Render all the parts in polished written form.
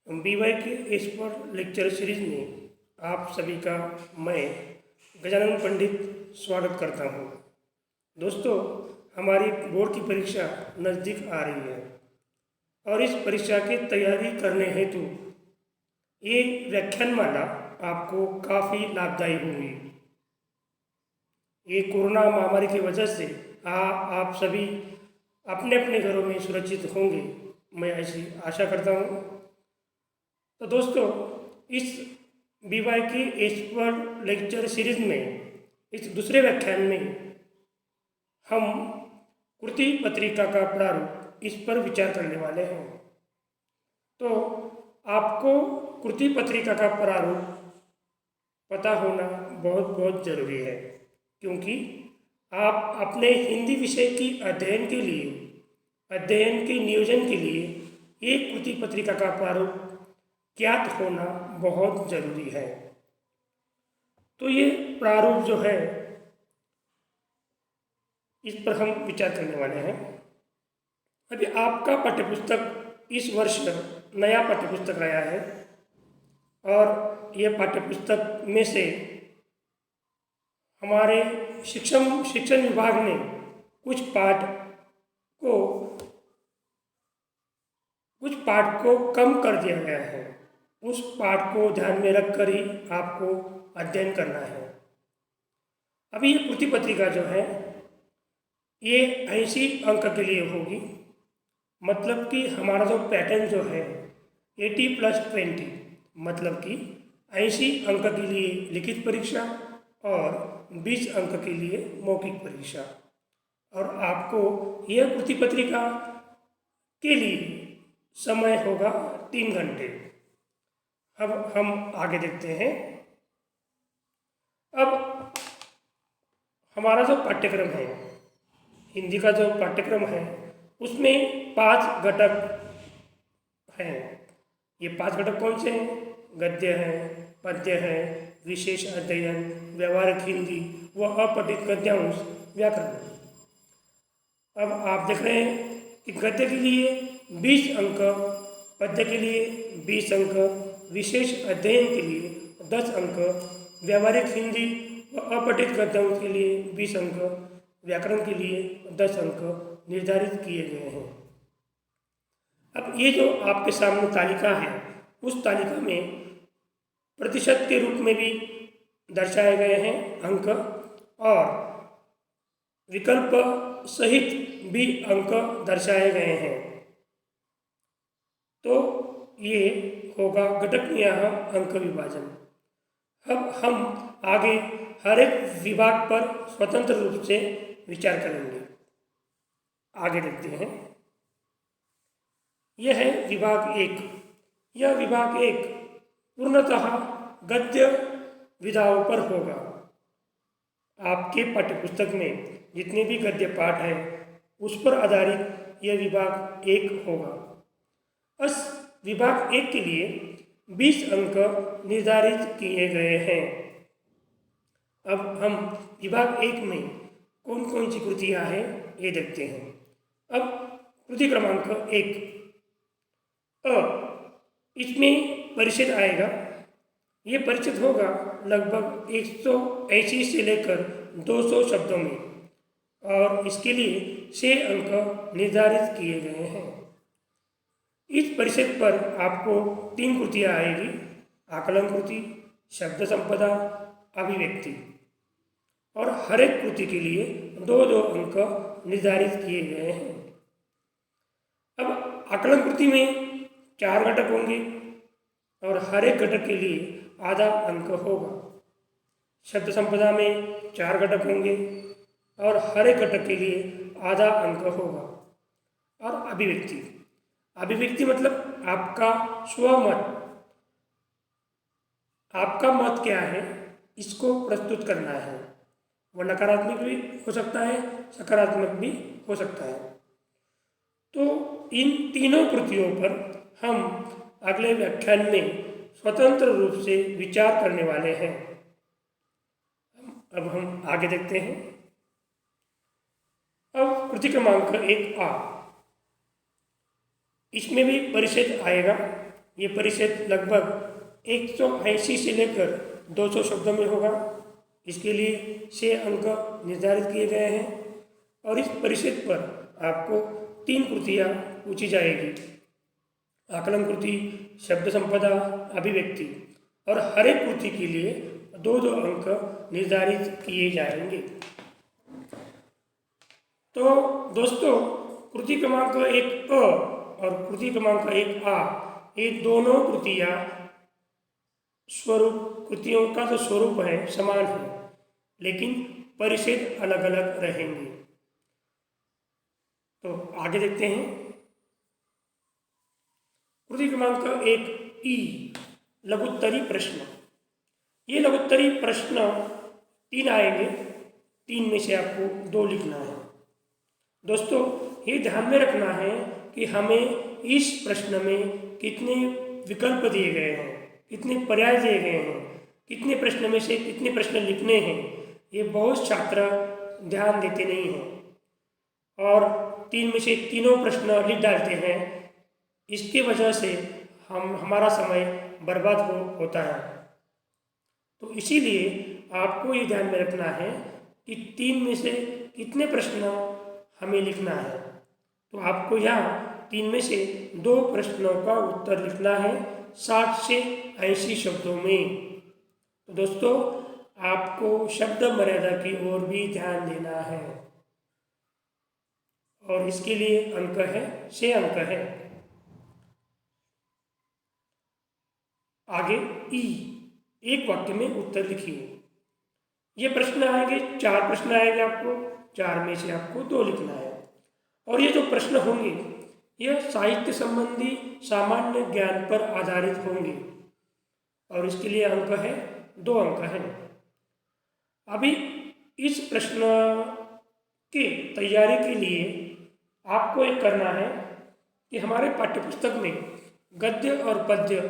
BY के इस पर लेक्चर सीरीज में आप सभी का मैं गजानन पंडित स्वागत करता हूँ। दोस्तों, हमारी बोर्ड की परीक्षा नज़दीक आ रही है और इस परीक्षा की तैयारी करने हेतु ये व्याख्यानमाला आपको काफ़ी लाभदायी होगी। ये कोरोना महामारी की वजह से आप सभी अपने अपने घरों में सुरक्षित होंगे, मैं ऐसी आशा करता हूँ। तो दोस्तों, इस बीवाई की इस पर लेक्चर सीरीज में इस दूसरे व्याख्यान में हम कृति पत्रिका का प्रारूप इस पर विचार करने वाले हैं। तो आपको कृति पत्रिका का प्रारूप पता होना बहुत बहुत ज़रूरी है, क्योंकि आप अपने हिंदी विषय की अध्ययन के नियोजन के लिए एक कृति पत्रिका का प्रारूप ज्ञात होना बहुत ज़रूरी है। तो ये प्रारूप जो है, इस पर हम विचार करने वाले हैं। अभी आपका पाठ्यपुस्तक इस वर्ष नया पाठ्यपुस्तक आया है और यह पाठ्यपुस्तक में से हमारे शिक्षण विभाग ने कुछ पाठ को कम कर दिया गया है। उस पाठ को ध्यान में रखकर ही आपको अध्ययन करना है। अभी ये कृति पत्रिका जो है, ये 80 अंक के लिए होगी। मतलब कि हमारा जो पैटर्न जो है 80+20, मतलब कि 80 अंक के लिए लिखित परीक्षा और 20 अंक के लिए मौखिक परीक्षा। और आपको यह कृति पत्रिका के लिए समय होगा 3 घंटे। अब हम आगे देखते हैं। अब हमारा जो पाठ्यक्रम है, हिंदी का जो पाठ्यक्रम है, उसमें 5 घटक हैं। ये 5 घटक कौन से हैं? गद्य है, पद्य है, विशेष अध्ययन, व्यवहारिक हिंदी व अपठित गद्यांश, व्याकरण। अब आप देख रहे हैं कि गद्य के लिए 20 अंक, पद्य के लिए 20 अंक, विशेष अध्ययन के लिए 10 अंक, व्यवहारिक हिंदी व अपठित गद्यांश के लिए 20 अंक, व्याकरण के लिए 10 अंक निर्धारित किए गए हैं। अब ये जो आपके सामने तालिका है, उस तालिका में प्रतिशत के रूप में भी दर्शाए गए हैं अंक और विकल्प सहित भी अंक दर्शाए गए हैं। तो ये होगा घटक अंक विभाजन। अब हम आगे हर एक विभाग पर स्वतंत्र रूप से विचार करेंगे। आगे देखते हैं। यह है विभाग 1। यह विभाग 1 पूर्णतः गद्य विधाओं पर होगा। आपके पाठ्यपुस्तक में जितने भी गद्य पाठ हैं, उस पर आधारित यह विभाग 1 होगा। इस विभाग 1 के लिए 20 अंक निर्धारित किए गए हैं। अब हम विभाग 1 में कौन कौन सी कृतियाँ हैं, ये देखते हैं। अब कृति क्रमांक 1 इसमें परिच्छेद आएगा। ये परिच्छेद होगा लगभग 180 से लेकर 200 शब्दों में और इसके लिए 6 अंक निर्धारित किए गए हैं। इस परिच्छेद पर आपको 3 कृतियाँ आएगी: आकलन कृति, शब्द संपदा, अभिव्यक्ति। और हर एक कृति के लिए 2-2 अंक निर्धारित किए गए हैं। अब आकलन कृति में 4 घटक होंगे और हर एक घटक के लिए आधा अंक होगा। शब्द संपदा में 4 घटक होंगे और हर एक घटक के लिए आधा अंक होगा। और अभिव्यक्ति मतलब आपका स्वमत, आपका मत क्या है, इसको प्रस्तुत करना है। वह नकारात्मक भी हो सकता है, सकारात्मक भी हो सकता है। तो इन तीनों कृतियों पर हम अगले व्याख्यान में स्वतंत्र रूप से विचार करने वाले हैं। अब हम आगे देखते हैं। अब कृति क्रमांक 1A, इसमें भी परिच्छेद आएगा ये परिच्छेद लगभग 180 से लेकर 200 शब्दों में होगा। इसके लिए 6 अंक निर्धारित किए गए हैं और इस परिच्छेद पर आपको 3 कृतियाँ पूछी जाएगी। आकलन कृति, शब्द संपदा, अभिव्यक्ति, और हर एक कृति के लिए 2-2 अंक निर्धारित किए जाएंगे। तो दोस्तों, कृति क्रमांक 1 अ और कृति क्रमांक 1 आ, ये दोनों कृतियाँ स्वरूप, कृतियों का जो स्वरूप है समान है, लेकिन परिच्छेद अलग अलग रहेंगे। तो आगे देखते हैं। कृति क्रमांक 1 ई, लघुत्तरी प्रश्न। ये लघुत्तरी प्रश्न 3 आएंगे, 3 में से आपको 2 लिखना है। दोस्तों, ये ध्यान में रखना है कि हमें इस प्रश्न में कितने विकल्प दिए गए हैं, कितने पर्याय दिए गए हैं, कितने प्रश्न में से कितने प्रश्न लिखने हैं, ये बहुत छात्र ध्यान देते नहीं हैं और 3 में से तीनों प्रश्न लिख डालते हैं। इसके वजह से हमारा समय बर्बाद होता है। तो इसीलिए आपको ये ध्यान में रखना है कि 3 में से कितने प्रश्न हमें लिखना है। तो आपको यहाँ 3 में से 2 प्रश्नों का उत्तर लिखना है 60 से 80 शब्दों में। तो दोस्तों, आपको शब्द मर्यादा की ओर भी ध्यान देना है और इसके लिए अंक है 6 अंक है। आगे ई, एक वाक्य में उत्तर लिखिए। ये प्रश्न आएंगे, 4 प्रश्न आएंगे आपको, 4 में से आपको 2 लिखना है। और ये जो प्रश्न होंगे ये साहित्य संबंधी सामान्य ज्ञान पर आधारित होंगे और इसके लिए अंक है 2 अंक हैं। अभी इस प्रश्न की तैयारी के लिए आपको एक करना है कि हमारे पाठ्यपुस्तक में गद्य और पद्य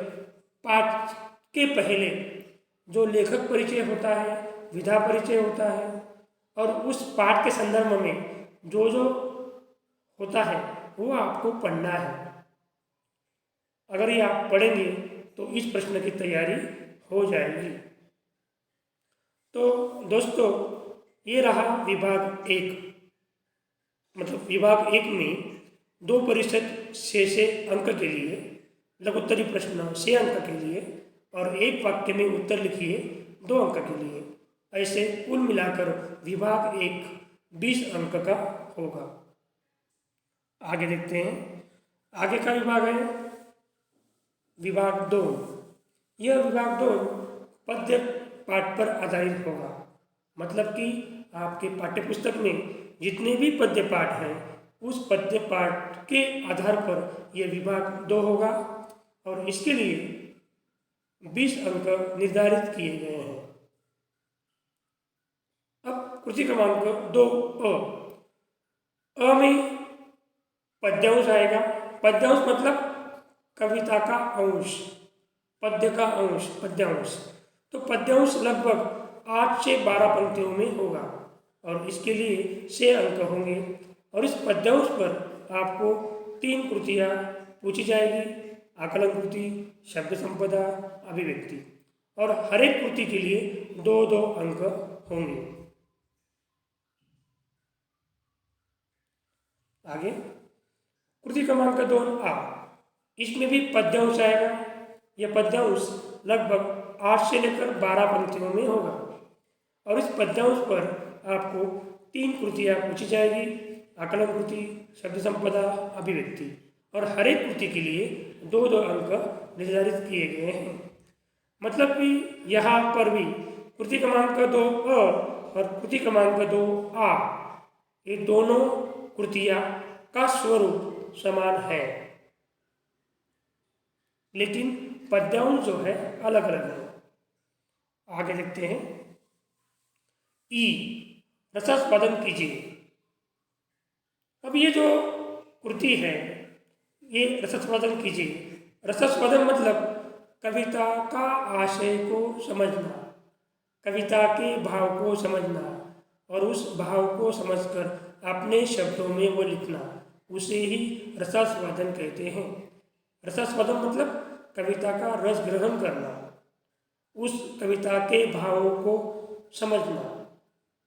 पाठ के पहले जो लेखक परिचय होता है, विधा परिचय होता है और उस पाठ के संदर्भ में जो जो होता है वो आपको पढ़ना है। अगर ये आप पढ़ेंगे तो इस प्रश्न की तैयारी हो जाएगी। तो दोस्तों, ये रहा विभाग 1, मतलब विभाग 1 में 2 परिच्छेद 6 अंक के लिए, लघुत्तरी प्रश्न 6 अंक के लिए और 1 वाक्य में उत्तर लिखिए 2 अंक के लिए। ऐसे कुल मिलाकर विभाग 1 20 अंक का होगा। आगे देखते हैं। आगे का विभाग है विभाग 2। यह विभाग 2 पद्य पाठ पर आधारित होगा, मतलब कि आपके पाठ्यपुस्तक में जितने भी पद्य पाठ हैं उस पद्य पाठ के आधार पर यह विभाग 2 होगा और इसके लिए 20 अंक निर्धारित किए गए हैं। अब कृति क्रमांक 2 अ में पद्यांश आएगा। पद्यांश मतलब कविता का अंश, पद्य का अंश, पद्यांश। तो पद्यांश लगभग 8 से 12 पंक्तियों में होगा और इसके लिए 6 अंक होंगे और इस पद्यांश पर आपको 3 कृतियाँ पूछी जाएगी, आकलन कृति, शब्द संपदा, अभिव्यक्ति, और हर एक कृति के लिए 2-2 अंक होंगे। आगे कृति क्रमांक 2 आ, इसमें भी पद्यांश आएगा। यह पद्यांश लगभग 8 से लेकर 12 पंक्तियों में होगा और इस पद्यांश पर आपको 3 कृतियाँ पूछी जाएगी, आकलन कृति, शब्द संपदा, अभिव्यक्ति, और हर एक कृति के लिए 2-2 अंक निर्धारित किए गए हैं। मतलब कि यहाँ पर भी कृति क्रमांक 2 अ और कृति क्रमांक 2 आ, ये दोनों कृतियाँ का स्वरूप समान है, लेकिन पद्यांश जो है अलग अलग है। आगे देखते हैं। ई, रसास्वादन कीजिए। अब ये जो कृति है ये रसास्वादन कीजिए। रसास्वादन मतलब कविता का आशय को समझना, कविता के भाव को समझना और उस भाव को समझकर अपने शब्दों में वो लिखना, उसे ही रसास्वादन कहते हैं। रसास्वादन मतलब कविता का रस ग्रहण करना, उस कविता के भावों को समझना।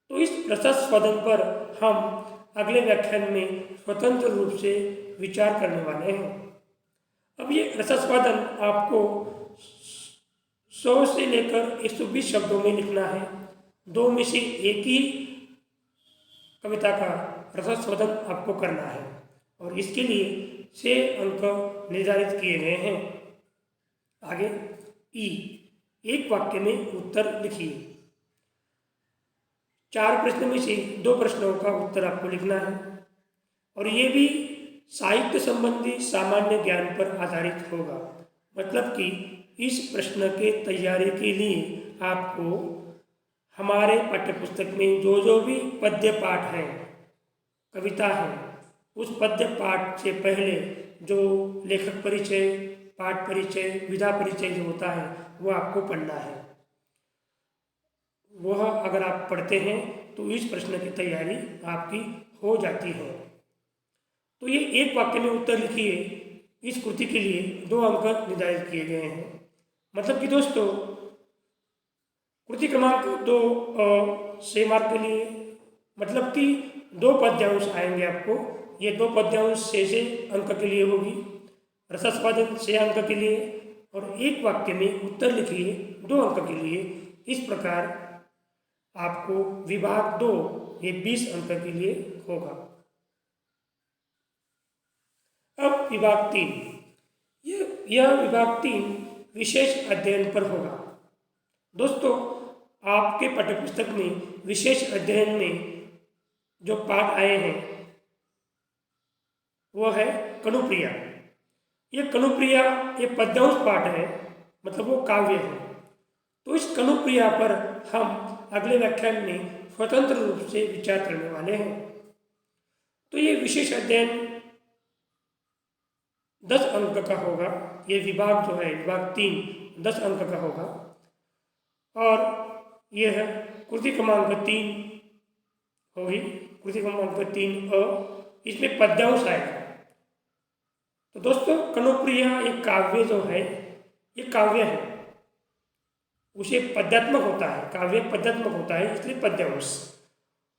तो इस रसास्वादन पर हम अगले व्याख्यान में स्वतंत्र रूप से विचार करने वाले हैं। अब ये रसास्वादन आपको 100 से लेकर 120 शब्दों में लिखना है। 2 में से एक ही कविता का रसास्वादन आपको करना है और इसके लिए 6 अंक निर्धारित किए गए हैं। आगे ई, एक वाक्य में उत्तर लिखिए। 4 प्रश्न में से 2 प्रश्नों का उत्तर आपको लिखना है और ये भी साहित्य संबंधी सामान्य ज्ञान पर आधारित होगा। मतलब कि इस प्रश्न के तैयारी के लिए आपको हमारे पाठ्यपुस्तक में जो भी पद्य पाठ है, कविता है, उस पद्य पाठ से पहले जो लेखक परिचय, पाठ परिचय, विधा परिचय जो होता है वो आपको पढ़ना है। वह अगर आप पढ़ते हैं तो इस प्रश्न की तैयारी आपकी हो जाती है। तो ये एक वाक्य में उत्तर लिखिए। इस कृति के लिए 2 अंक निर्धारित किए गए हैं। मतलब कि दोस्तों कृति क्रमांक 2 6 मार्क के लिए, मतलब कि 2 पद्यांश आएंगे आपको। ये 2 पद्यांश 6 अंक के लिए होगी, रसास्वादन 6 अंक के लिए और एक वाक्य में उत्तर लिखिए 2 अंक के लिए। इस प्रकार आपको विभाग 2 ये 20 अंक के लिए होगा। अब विभाग 3, यह विभाग 3 विशेष अध्ययन पर होगा। दोस्तों आपके पाठ्यपुस्तक में विशेष अध्ययन में जो पाठ आए हैं वो है कनुप्रिया। ये कनुप्रिया ये पद्यांश पाठ है, मतलब वो काव्य है। तो इस कनुप्रिया पर हम अगले व्याख्यान में स्वतंत्र रूप से विचार करने वाले हैं। तो ये विशेष अध्ययन 10 अंक का होगा। ये विभाग जो है विभाग 3 10 अंक का होगा और यह है कृति क्रमांक 3 होगी। कृति क्रमांक 3 इसमें पद्यांश आएगा। तो दोस्तों कनुप्रिया एक काव्य जो है ये काव्य है, उसे पद्यात्मक होता है, काव्य पद्यात्मक होता है, इसलिए पद्यांश।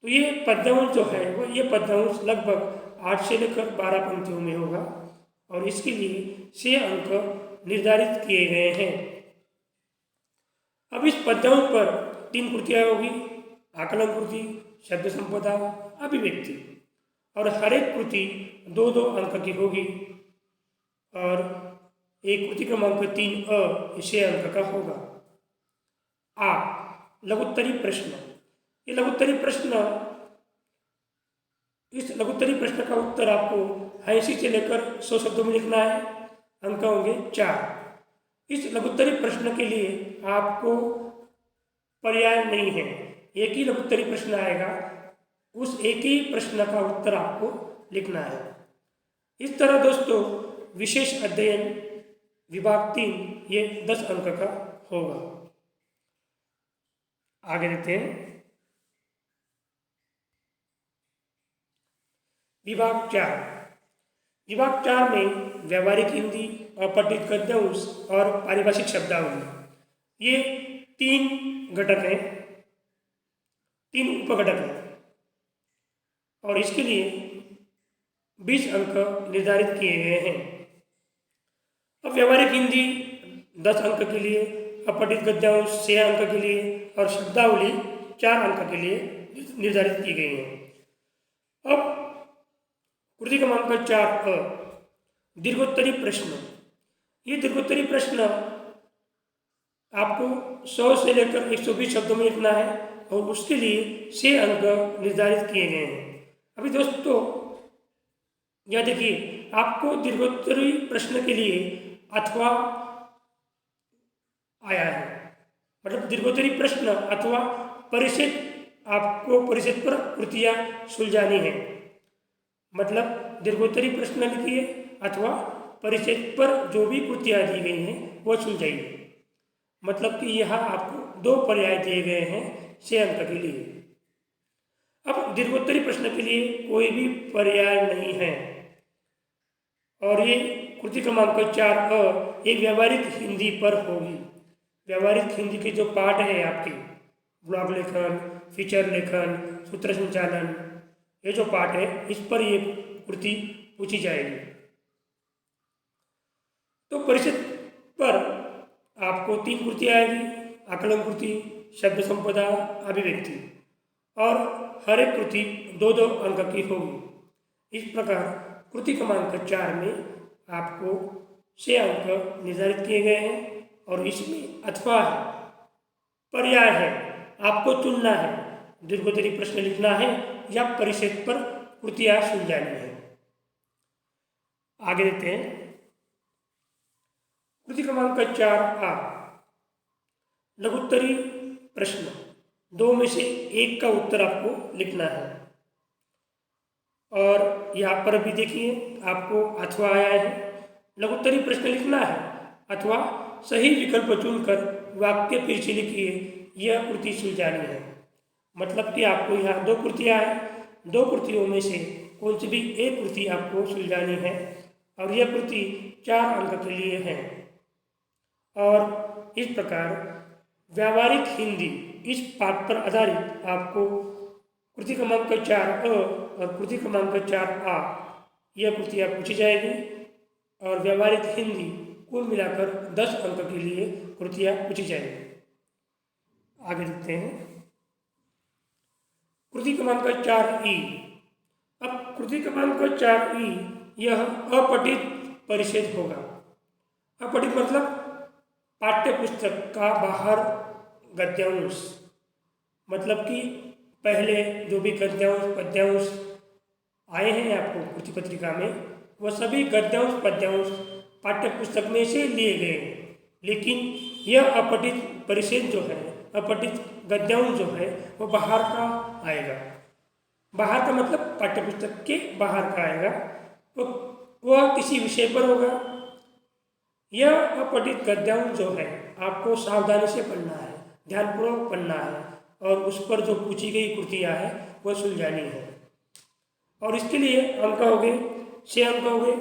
तो ये पद्यांश जो है वो ये पद्यांश लगभग 8 से लेकर 12 पंक्तियों में होगा और इसके लिए 6 अंक निर्धारित किए गए हैं। अब इस पद्यांश पर 3 कृतियाँ होगी, आकलन कृति, शब्द संपदा, अभिव्यक्ति, और हर एक कृति 2-2 अंक की होगी और एक कृति क्रमांक 3 6 अंक का होगा। लघुत्तरी प्रश्न। ये लघुत्तरी प्रश्न, इस लघुत्तरी प्रश्न का उत्तर आपको 80 से लेकर 100 शब्दों में लिखना है। अंक होंगे 4। इस लघुत्तरी प्रश्न के लिए आपको पर्याय नहीं है, एक ही लघुत्तरी प्रश्न आएगा, उस एक ही प्रश्न का उत्तर आपको लिखना है। इस तरह दोस्तों विशेष अध्ययन विभाग 3 ये 10 अंक का होगा। आगे देखते हैं विभाग 4। विभाग 4 में व्यावहारिक हिंदी, अपठित गद्यांश और पारिभाषिक शब्दावली, ये 3 घटक हैं, 3 उपघटक हैं और इसके लिए 20 अंक निर्धारित किए गए हैं। अब व्यावहारिक हिंदी 10 अंक के लिए, अपठित गद्यांश 6 अंक के लिए और शब्दावली 4 अंक के लिए निर्धारित की गई है। अब कृति क्रमांक 4 दीर्घोत्तरी प्रश्न। ये दीर्घोत्तरी प्रश्न आपको 100 से लेकर 120 शब्दों में लिखना है और उसके लिए 6 अंक निर्धारित किए गए हैं। अभी दोस्तों यह देखिए, आपको दीर्घोत्तरी प्रश्न के लिए अथवा आया है, मतलब दीर्घोत्तरी प्रश्न अथवा परिच्छेद, आपको परिच्छेद पर कृतियाँ सुलझानी है। मतलब दीर्घोत्तरी प्रश्न लिखिए अथवा परिच्छेद पर जो भी कृतियाँ दी गई हैं वो सुलझाइए। मतलब कि यहाँ आपको 2 पर्याय दिए गए हैं 6 अंक के लिए। अब दीर्घोत्तरी प्रश्न के लिए कोई भी पर्याय नहीं है और ये कृति क्रमांक 4 ये व्यावहारिक हिंदी पर होगी। व्यावहारिक हिंदी के जो पाठ है आपके ब्लॉग लेखन, फीचर लेखन, सूत्र संचालन, ये जो पाठ है इस पर ये कृति पूछी जाएगी। तो परीक्षित पर आपको 3 कृति आएगी, आकलन कृति, शब्द संपदा, अभिव्यक्ति, और हर एक कृति 2-2 अंक की होगी। इस प्रकार कृति क्रमांक 4 में आपको 6 अंक निर्धारित किए गए हैं और इसमें अथवा है, पर्याय है, आपको चुनना है, दीर्घोत्तरी प्रश्न लिखना है या परिच्छेद पर कृतियां सुलझानी है। आगे देते हैं कृति क्रमांक 4A, लघुत्तरी प्रश्न, 2 में से 1 का उत्तर आपको लिखना है। और यहाँ पर भी देखिए आपको अथवा आया है, लघुत्तरी प्रश्न लिखना है अथवा सही विकल्प चुनकर वाक्य फिर से लिखिए, यह कृति सुलझानी है। मतलब कि आपको यहाँ 2 कृतियाँ हैं, 2 कृतियों में से कौन सी भी एक कृति आपको सुलझानी है और यह कृति 4 अंक के लिए है। और इस प्रकार व्यावहारिक हिंदी इस पाठ पर आधारित आपको कृति क्रमांक 4A और कृति क्रमांक 4A यह कृतियाँ पूछी जाएगी और व्यावहारिक हिंदी कुल मिलाकर 10 अंक के लिए कृतियाँ पूछी जाएगी। आगे देखते हैं कृति क्रमांक 4E। अब कृति क्रमांक 4E यह अपठित परिच्छेद होगा। अपठित मतलब पाठ्य पुस्तक का बाहर गद्यांश, मतलब कि पहले जो भी गद्यांश पद्यांश आए हैं आपको कृति पत्रिका में, वह सभी गद्यांश पद्यांश पाठ्य पुस्तक में से लिए गए हैं। लेकिन यह अपठित परिच्छेद जो है, अपठित गद्यांश जो है, वो बाहर का आएगा। बाहर का मतलब पाठ्य पुस्तक के बाहर का आएगा, तो वह किसी विषय पर होगा। यह अपठित गद्यांश जो है आपको सावधानी से पढ़ना है, ध्यानपूर्वक पढ़ना है और उस पर जो पूछी गई कृतियाँ हैं वह सुलझानी है। और इसके लिए अंक हो गए, 6 अंक हो गए।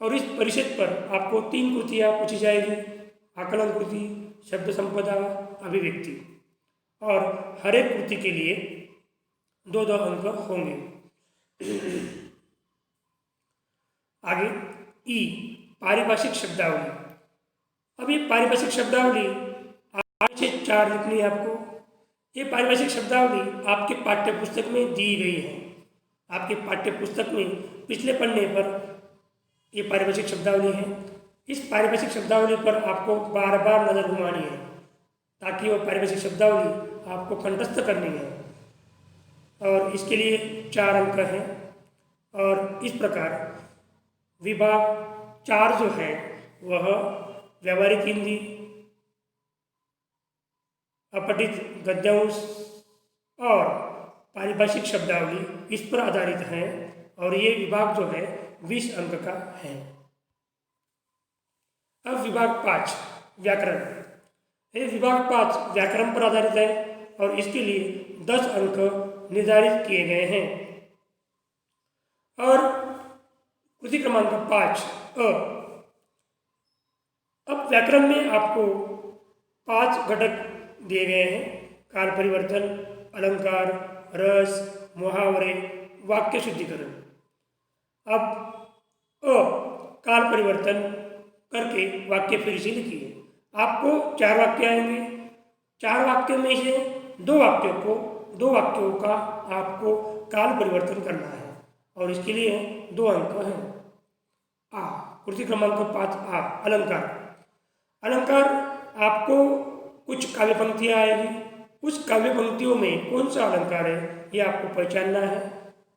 और इस परिच्छेद पर आपको 3 कृतियाँ पूछी जाएगी, आकलन कृति, शब्द संपदा, अभिव्यक्ति, और हर एक कृति के लिए 2-2 अंक होंगे। आगे ई, पारिभाषिक शब्दावली। अब ये पारिभाषिक शब्दावली आगे से 4 लिखनी है आपको। ये पारिभाषिक शब्दावली आपके पाठ्य पुस्तक में दी गई है। आपके पाठ्य पुस्तक में पिछले पन्ने पर ये पारिभाषिक शब्दावली है। इस पारिभाषिक शब्दावली पर आपको बार बार नज़र घुमानी है ताकि वह पारिभाषिक शब्दावली आपको कंठस्थ करनी है और इसके लिए 4 अंक हैं। और इस प्रकार विभाग 4 जो है वह व्यावहारिक हिंदी, अपठित गद्यांश और पारिभाषिक शब्दावली इस पर आधारित है और ये विभाग जो है 20 अंक का है। अब विभाग 5 व्याकरण। ये विभाग 5 व्याकरण पर आधारित है और इसके लिए 10 अंक निर्धारित किए गए हैं। और कृति क्रमांक 5 अब व्याकरण में आपको 5 घटक दिए गए हैं, काल परिवर्तन, अलंकार, रस, मुहावरे, वाक्य शुद्धिकरण। अब काल परिवर्तन करके वाक्य फिर से लिखिए। आपको 4 वाक्य आएंगे, 4 वाक्यों में से 2 वाक्यों का आपको काल परिवर्तन करना है और इसके लिए 2 अंक हैं। कृति क्रमांक 5A, अलंकार। अलंकार आपको कुछ काव्य पंक्तियाँ आएगी, उस काव्य पंक्तियों में कौन सा अलंकार है ये आपको पहचानना है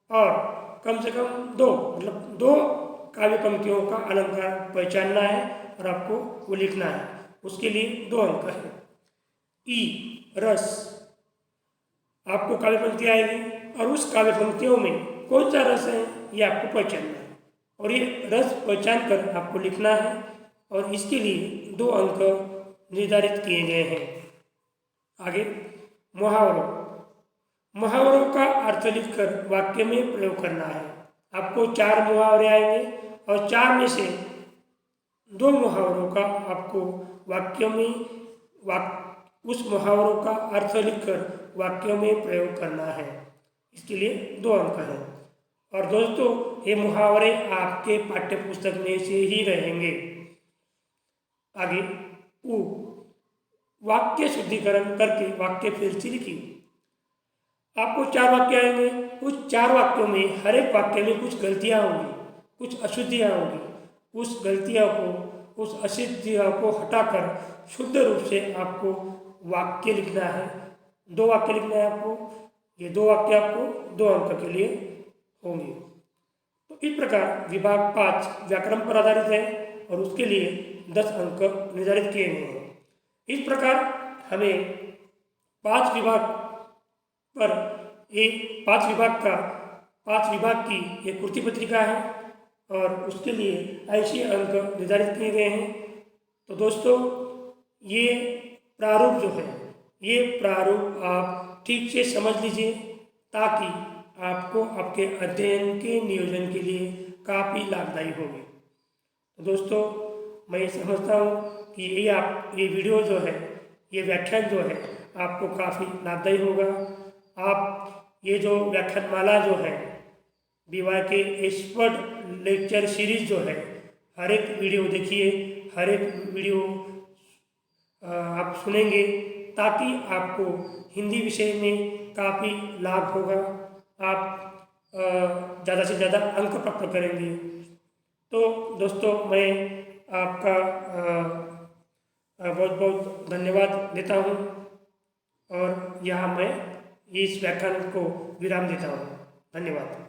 और कम से कम 2 मतलब 2 काव्य पंक्तियों का अलंकार पहचानना है और आपको वो लिखना है। उसके लिए 2 अंक है। ई, रस। आपको काव्य पंक्ति आएगी और उस काव्य पंक्तियों में कौन सा रस है ये आपको पहचानना है और ये रस पहचान कर आपको लिखना है और इसके लिए 2 अंक निर्धारित किए गए हैं। आगे मुहावरों। मुहावरों का अर्थ लिखकर वाक्य में प्रयोग करना है। आपको 4 मुहावरे आएंगे और 4 में से 2 मुहावरों का आपको वाक्यों में उस मुहावरों का अर्थ लिखकर वाक्यों में प्रयोग करना है। इसके लिए 2 अंक हैं। और दोस्तों, ये मुहावरे आपके पाठ्य पुस्तक में से ही रहेंगे। आगे उ वाक्य शुद्धिकरण करके वाक्य फिर से लिखिए। आपको 4 वाक्य आएंगे। उस 4 वाक्यों में हर एक वाक्य में कुछ गलतियाँ होंगी, कुछ अशुद्धियाँ होंगी। उस गलतियों को, उस अशुद्धियों को हटाकर शुद्ध रूप से आपको वाक्य लिखना है। 2 वाक्य लिखना है आपको। ये 2 वाक्य आपको 2 अंक के लिए होंगे। तो इस प्रकार विभाग 5 व्याकरण पर आधारित है और उसके लिए 10 अंक निर्धारित किए गए हैं। इस प्रकार हमें 5 विभाग पर एक 5 विभाग की एक कृति पत्रिका है और उसके लिए 80 अंक निर्धारित किए गए हैं। तो दोस्तों, ये प्रारूप जो है, ये प्रारूप आप ठीक से समझ लीजिए ताकि आपको आपके अध्ययन के नियोजन के लिए काफ़ी लाभदायी होगी। तो दोस्तों, मैं समझता हूँ कि ये वीडियो जो है, ये व्याख्यान जो है आपको काफ़ी लाभदायी होगा। आप ये जो व्याख्यानमाला जो है, BY के एक्सपर्ट लेक्चर सीरीज जो है, हर एक वीडियो देखिए, हर एक वीडियो आप सुनेंगे ताकि आपको हिंदी विषय में काफ़ी लाभ होगा। आप ज़्यादा से ज़्यादा अंक प्राप्त करेंगे। तो दोस्तों, मैं आपका बहुत बहुत धन्यवाद देता हूँ और यहाँ मैं इस व्याख्यान को विराम देता हूँ। धन्यवाद।